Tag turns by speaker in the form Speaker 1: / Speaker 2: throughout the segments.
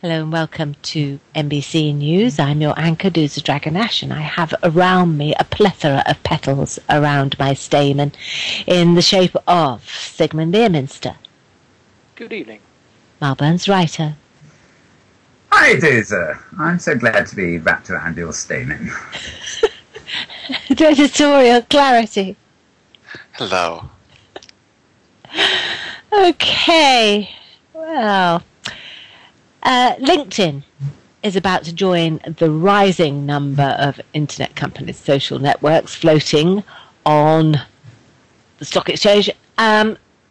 Speaker 1: Hello and welcome to MBC News. I'm your anchor, Dooza Dragonash, and I have around me a plethora of petals around my stamen in the shape of Sigmund Learminster.
Speaker 2: Good evening.
Speaker 1: Malburn's writer.
Speaker 3: Hi, Dooza. I'm so glad to be wrapped around your stamen.
Speaker 1: Editorial clarity.
Speaker 4: Hello.
Speaker 1: Okay. Well, LinkedIn is about to join the rising number of internet companies, social networks floating on the stock exchange,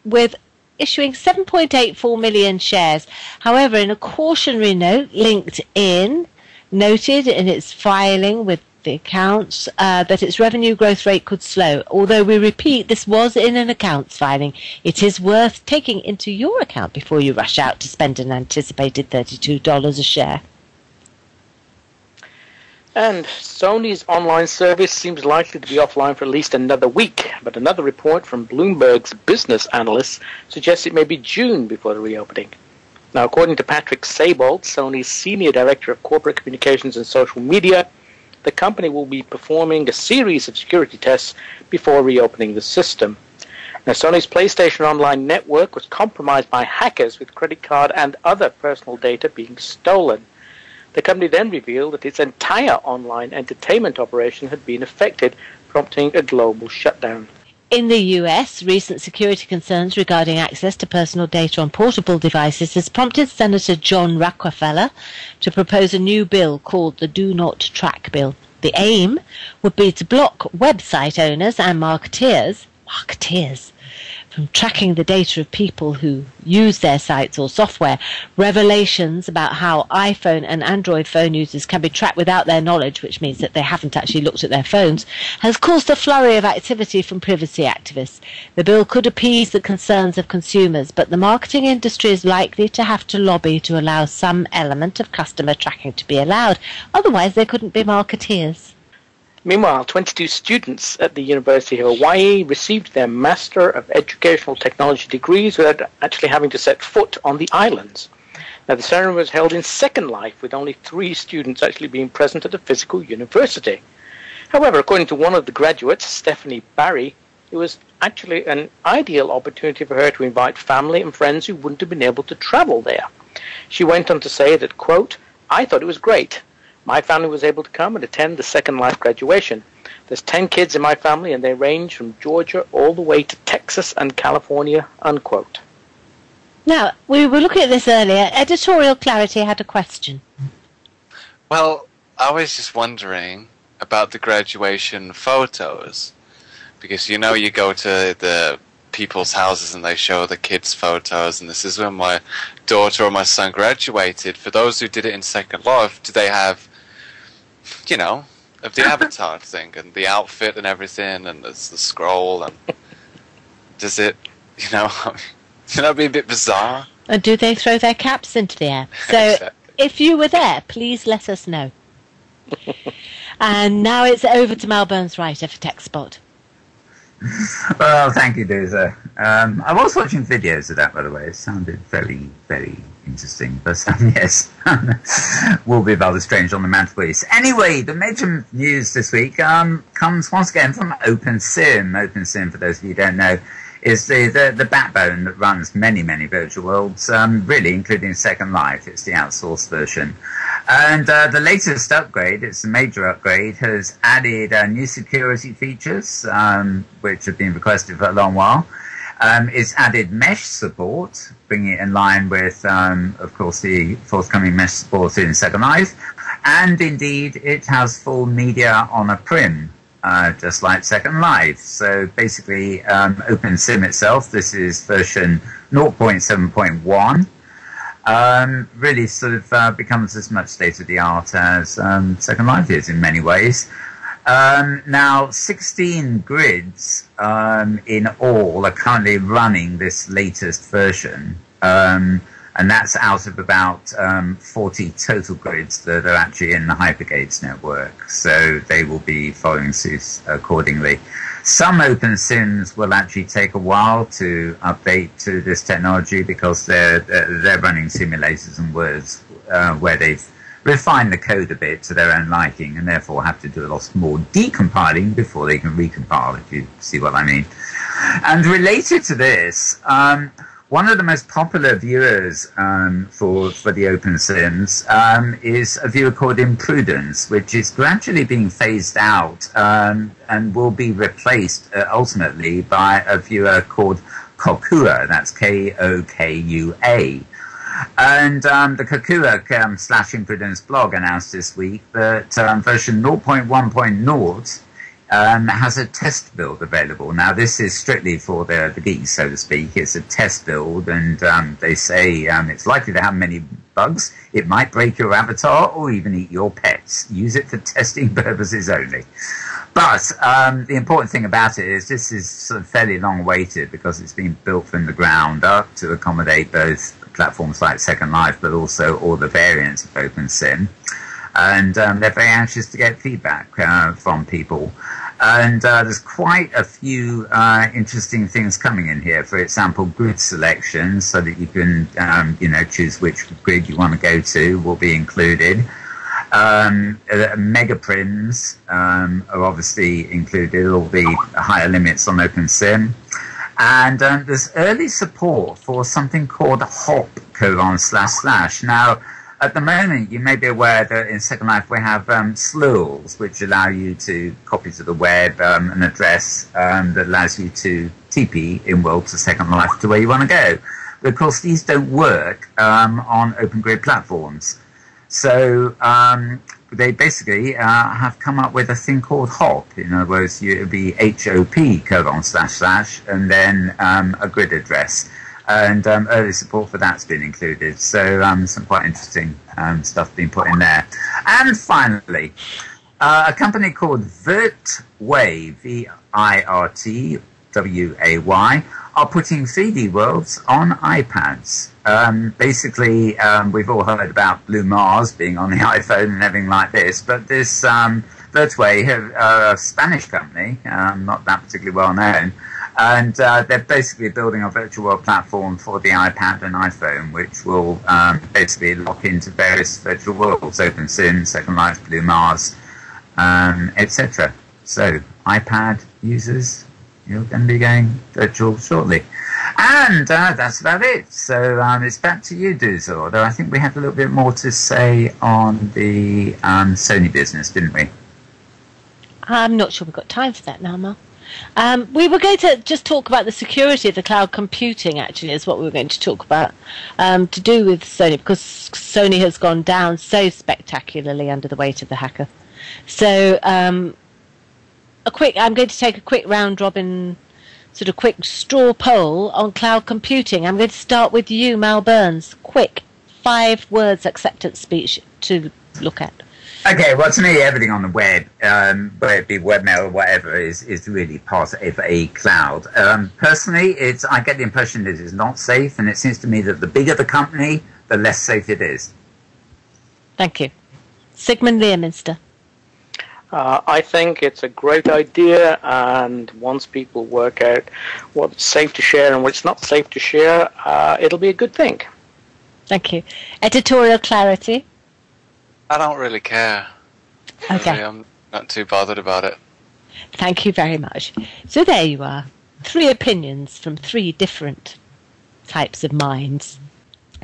Speaker 1: with issuing 7.84 million shares. However, in a cautionary note, LinkedIn noted in its filing with the accounts that its revenue growth rate could slow. Although we repeat, this was in an accounts filing. It is worth taking into your account before you rush out to spend an anticipated $32 a share.
Speaker 2: And Sony's online service seems likely to be offline for at least another week, but another report from Bloomberg's business analysts suggests it may be June before the reopening. Now, according to Patrick Seybold, Sony's Senior Director of Corporate Communications and Social Media, the company will be performing a series of security tests before reopening the system. Now, Sony's PlayStation Online network was compromised by hackers with credit card and other personal data being stolen. The company then revealed that its entire online entertainment operation had been affected, prompting a global shutdown.
Speaker 1: In the US, recent security concerns regarding access to personal data on portable devices has prompted Senator John Rockefeller to propose a new bill called the Do Not Track Bill. The aim would be to block website owners and marketeers from tracking the data of people who use their sites or software. Revelations about how iPhone and Android phone users can be tracked without their knowledge, which means that they haven't actually looked at their phones, has caused a flurry of activity from privacy activists. The bill could appease the concerns of consumers, but the marketing industry is likely to have to lobby to allow some element of customer tracking to be allowed. Otherwise, they couldn't be marketeers.
Speaker 2: Meanwhile, 22 students at the University of Hawaii received their Master of Educational Technology degrees without actually having to set foot on the islands. Now, the ceremony was held in Second Life, with only 3 students actually being present at the physical university. However, according to one of the graduates, Stephanie Barry, it was actually an ideal opportunity for her to invite family and friends who wouldn't have been able to travel there. She went on to say that, quote, "I thought it was great. My family was able to come and attend the Second Life graduation. There's 10 kids in my family, and they range from Georgia all the way to Texas and California," unquote.
Speaker 1: Now, we were looking at this earlier. Editorial Clarity had a question.
Speaker 4: Well, I was just wondering about the graduation photos. Because, you know, you go to the people's houses and they show the kids' photos, and this is when my daughter or my son graduated. For those who did it in Second Life, do they have, you know, of the avatar thing and the outfit and everything, and there's the scroll, and does it, you know, can that be a bit bizarre?
Speaker 1: And do they throw their caps into the air? So,
Speaker 4: Exactly.
Speaker 1: If you were there, please let us know. And now it's over to Malburn's writer for TechSpot.
Speaker 3: Well, thank you, Dooza. I was watching videos of that, by the way. It sounded very, very interesting. But yes, will be rather strange on the mantelpiece. Anyway, the major news this week comes once again from OpenSim. OpenSim, for those of you who don't know, is the backbone that runs many, many virtual worlds, really, including Second Life. It's the outsourced version. And the latest upgrade, it's a major upgrade, has added new security features, which have been requested for a long while. It's added mesh support, bringing it in line with, of course, the forthcoming mesh support in Second Life. And indeed, it has full media on a prim, just like Second Life. So basically, OpenSim itself, this is version 0.7.1. Really sort of becomes as much state-of-the-art as Second Life is in many ways. Now, 16 grids in all are currently running this latest version, and that's out of about 40 total grids that are actually in the Hypergates network, so they will be following suit accordingly. Some OpenSims will actually take a while to update to this technology because they're running simulators and where they've refined the code a bit to their own liking, and therefore have to do a lot more decompiling before they can recompile, if you see what I mean. And related to this, one of the most popular viewers for the OpenSims is a viewer called Imprudence, which is gradually being phased out and will be replaced ultimately by a viewer called Kokua. That's Kokua. And the Kokua / Imprudence blog announced this week that version 0.1.0 has a test build available. Now, this is strictly for the geeks, so to speak. It's a test build, and they say it's likely to have many bugs. It might break your avatar or even eat your pets. Use it for testing purposes only. But the important thing about it is this is sort of fairly long-awaited because it's been built from the ground up to accommodate both platforms like Second Life, but also all the variants of OpenSim. And they're very anxious to get feedback from people. And there's quite a few interesting things coming in here. For example, grid selection, so that you can choose which grid you want to go to, will be included. Mega prims are obviously included, all the higher limits on OpenSim. And there's early support for something called hop : // Now, at the moment, you may be aware that in Second Life we have slurls, which allow you to copy to the web an address that allows you to TP in world to Second Life to where you want to go. But of course, these don't work on open grid platforms. So they basically have come up with a thing called hop. In other words, it would be HOP : / and then a grid address. And early support for that's been included. So some quite interesting stuff being put in there. And finally, a company called Virtway, VIRTWAY, are putting 3D worlds on iPads. Basically, we've all heard about Blue Mars being on the iPhone and everything like this, but this Virtway, a Spanish company, not that particularly well known, and they're basically building a virtual world platform for the iPad and iPhone, which will basically lock into various virtual worlds, OpenSim, Second Life, Blue Mars, etc. So, iPad users, you're going to be going virtual shortly. And that's about it. So it's back to you, Doozle, although I think we had a little bit more to say on the Sony business, didn't we?
Speaker 1: I'm not sure we've got time for that now, Mel. We were going to just talk about the security of the cloud computing, actually, is what we were going to talk about, to do with Sony, because Sony has gone down so spectacularly under the weight of the hacker. So I'm going to take a quick round-robin, sort of quick straw poll on cloud computing. I'm going to start with you, Mal Burns. Quick, 5 words acceptance speech to look at.
Speaker 3: Okay, well, to me, everything on the web, whether it be webmail or whatever, is really part of a cloud. Personally, I get the impression that it's not safe, and it seems to me that the bigger the company, the less safe it is.
Speaker 1: Thank you. Sigmund Leominster.
Speaker 2: I think it's a great idea, and once people work out what's safe to share and what's not safe to share, it'll be a good thing.
Speaker 1: Thank you. Editorial clarity.
Speaker 4: I don't really care.
Speaker 1: Okay.
Speaker 4: Really, I'm not too bothered about it.
Speaker 1: Thank you very much. So there you are. 3 opinions from 3 different types of minds.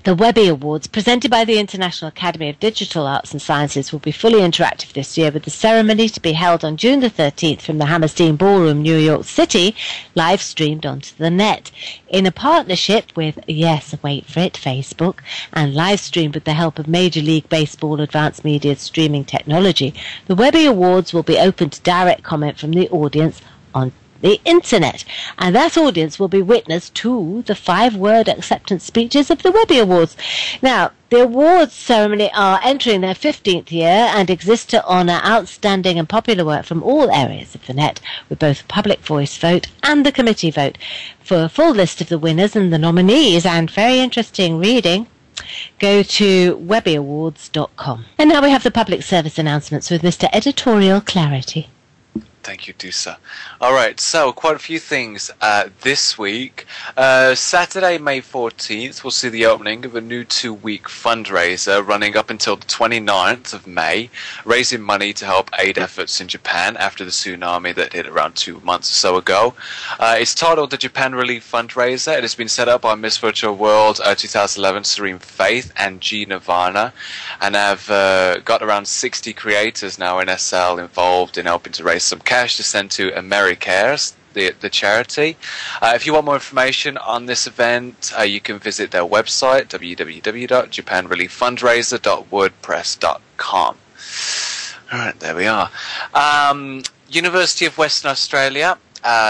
Speaker 1: The Webby Awards, presented by the International Academy of Digital Arts and Sciences, will be fully interactive this year, with the ceremony to be held on June the 13th from the Hammerstein Ballroom, New York City, live streamed onto the net. In a partnership with, yes, wait for it, Facebook, and live streamed with the help of Major League Baseball Advanced Media streaming technology, the Webby Awards will be open to direct comment from the audience on the internet, and that audience will be witness to the 5-word acceptance speeches of the Webby Awards. Now, the awards ceremony are entering their 15th year and exist to honour outstanding and popular work from all areas of the net, with both a public voice vote and the committee vote. For a full list of the winners and the nominees, and very interesting reading, go to webbyawards.com. And now we have the public service announcements with Mr. Editorial Clarity.
Speaker 4: Thank you, Dusa. All right, so quite a few things this week. Saturday, May 14th, we'll see the opening of a new 2-week fundraiser running up until the 29th of May, raising money to help aid efforts in Japan after the tsunami that hit around 2 months or so ago. It's titled the Japan Relief Fundraiser. It has been set up by Miss Virtual World 2011, Serene Faith, and G Nirvana, and have got around 60 creators now in SL involved in helping to raise some cash to send to AmeriCares, the charity. If you want more information on this event, you can visit their website, www.japanrelieffundraiser.wordpress.com. Alright, there we are. University of Western Australia,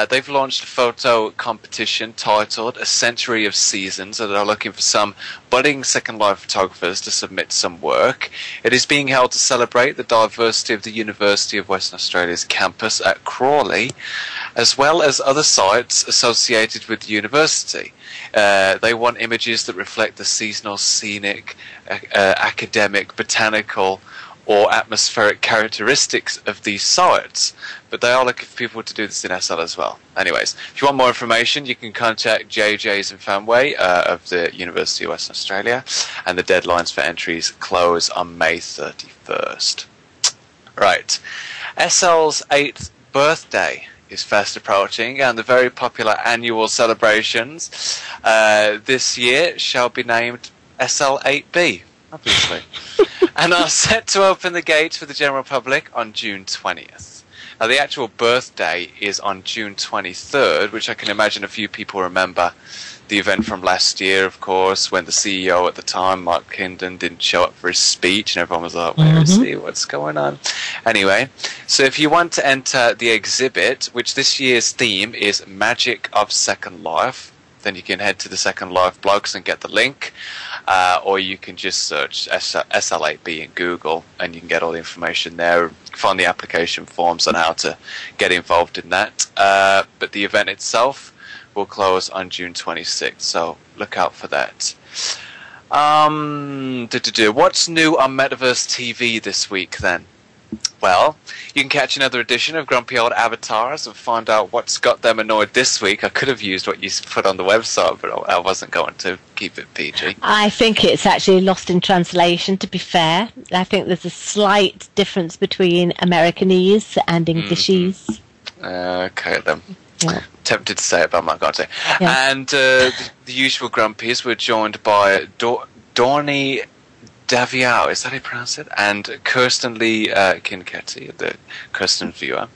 Speaker 4: they've launched a photo competition titled A Century of Seasons, and they're looking for some budding Second Life photographers to submit some work. It is being held to celebrate the diversity of the University of Western Australia's campus at Crawley, as well as other sites associated with the university. They want images that reflect the seasonal, scenic, academic, botanical, or atmospheric characteristics of these sites, but they are looking for people to do this in SL as well. Anyways, if you want more information, you can contact JJ's and Fanway of the University of Western Australia, and the deadlines for entries close on May 31st. Right, SL's 8th birthday is fast approaching, and the very popular annual celebrations this year shall be named SL8B, obviously, and are set to open the gates for the general public on June 20th. Now, the actual birthday is on June 23rd, which I can imagine a few people remember the event from last year, of course, when the CEO at the time, Mark Kingdon, didn't show up for his speech, and everyone was like, where is he? What's going on? Anyway, so if you want to enter the exhibit, which this year's theme is Magic of Second Life, then you can head to the Second Life blogs and get the link, or you can just search SL8B in Google and you can get all the information there. Find the application forms on how to get involved in that. But the event itself will close on June 26th, so look out for that. What's new on Metaverse TV this week then? Well, you can catch another edition of Grumpy Old Avatars and find out what's got them annoyed this week. I could have used what you put on the website, but I wasn't going to. Keep it PG.
Speaker 1: I think it's actually lost in translation, to be fair. I think there's a slight difference between Americanese and Englishese.
Speaker 4: Okay, then.
Speaker 1: Yeah.
Speaker 4: Tempted to say it, but I'm not going to.
Speaker 1: Yeah.
Speaker 4: And the usual Grumpies were joined by Dorney Daviau, is that how you pronounce it? And Kirsten Lee Kinketti, the Imprudence Viewer.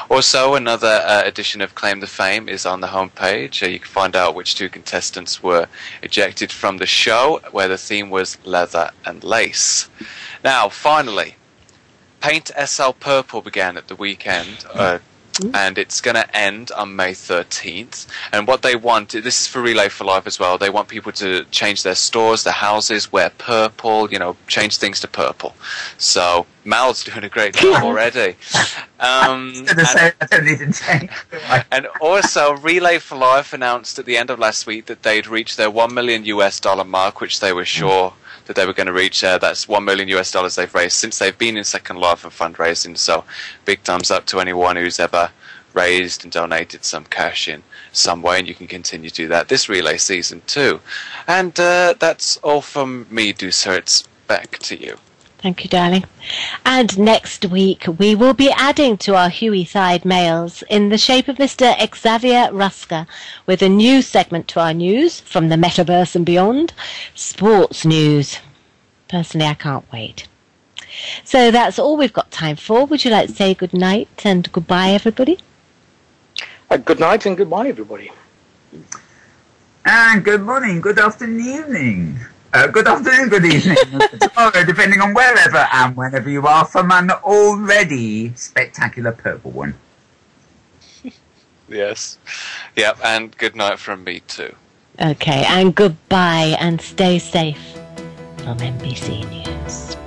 Speaker 4: Also, another edition of Claim to Fame is on the homepage. You can find out which two contestants were ejected from the show, where the theme was leather and lace. Now, finally, Paint SL Purple began at the weekend, and it's going to end on May 13th. And what they want, this is for Relay for Life as well, they want people to change their stores, their houses, wear purple, change things to purple. So Mal's doing a great job already.
Speaker 3: I don't need to change.
Speaker 4: And also, Relay for Life announced at the end of last week that they'd reached their $1 million mark, which they were sure that they were going to reach. That's $1 million they've raised since they've been in Second Life and fundraising. So, big thumbs up to anyone who's ever raised and donated some cash in some way, and you can continue to do that this Relay season too. And that's all from me, Deucer. It's back to you.
Speaker 1: Thank you, darling. And next week we will be adding to our Huey-side mails in the shape of Mr. Xavier Rusker with a new segment to our news from the Metaverse and beyond, sports news. Personally, I can't wait. So that's all we've got time for. Would you like to say good night and goodbye, everybody?
Speaker 2: Good night and goodbye, everybody.
Speaker 3: And good morning, good afternoon, evening. Good afternoon, good evening, tomorrow, depending on wherever and whenever you are, from an already spectacular purple one.
Speaker 4: Yes. Yep, and good night from me too.
Speaker 1: Okay, and goodbye and stay safe from MBC News.